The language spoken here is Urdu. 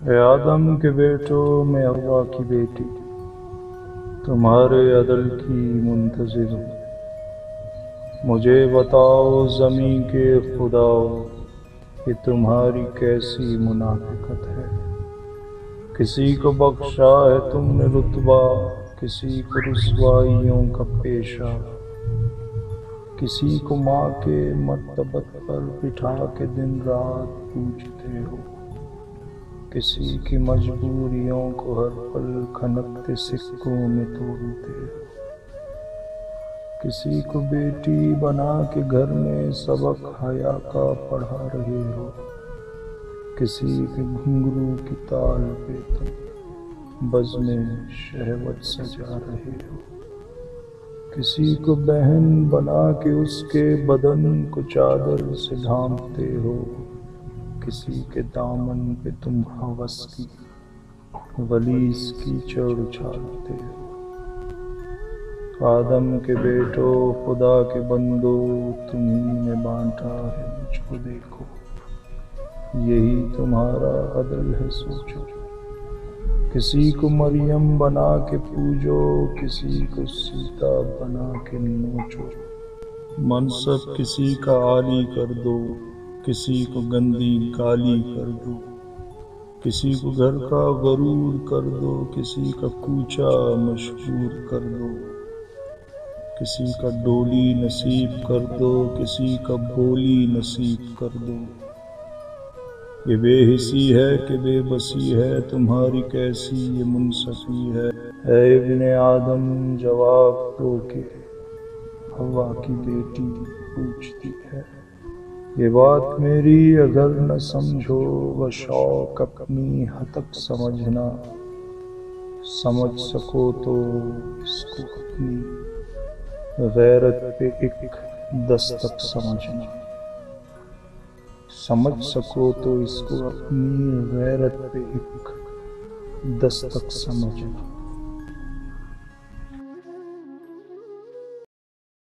اے آدم کے بیٹو، میں حوا کی بیٹی، تمہارے عدل کی منتظر ہوں۔ مجھے بتاؤ زمین کے خداؤ، کہ تمہاری کیسی منافقت ہے۔ کسی کو بخشا ہے تم نے رتبہ، کسی کو رسوائیوں کا پیشہ، کسی کو ماں کے مرتبت پر بٹھا کے دن رات پوجتے ہو، کسی کی مجبوریوں کو ہر پل کھنکتے سکوں میں تولتے ہو، کسی کو بیٹی بنا کے گھر میں سبق حیا کا پڑھا رہے ہو، کسی کے گھنگرو کی تال پہ تم بزم شہوت سجا رہے ہو، کسی کو بہن بنا کے اس کے بدن کو چادر سے ڈھانپتے ہو، کسی کے دامن پہ تم ہوس کی غلیظ کیچڑ اچھالتے ہو۔ آدم کے بیٹو، خدا کے بندو، تمہیں نے بانٹا ہے مجھ کو دیکھو، یہی تمہارا عدل ہے سوچو۔ کسی کو مریم بنا کے پوجو، کسی کو سیتا بنا کے نوچو، منصب کسی کا عالی کر دو، کسی کو گندی گالی کر دو، کسی کو گھر کا غرور کر دو، کسی کا کوچہ مشہور کر دو، کسی کا ڈولی نصیب کر دو، کسی کا بولی نصیب کر دو۔ یہ بے حسی ہے کہ بے بسی ہے، تمہاری کیسی یہ منصفی ہے۔ اے ابن آدم، جواب دو کہ حوا کی بیٹی پوچھتی ہے۔ یہ بات میری اگر نہ سمجھو بشوق اپنی ہتک سمجھنا، سمجھ سکو تو اس کو اپنی غیرت پہ ایک دستک سمجھنا، سمجھ سکو تو اس کو اپنی غیرت پہ ایک دستک سمجھنا۔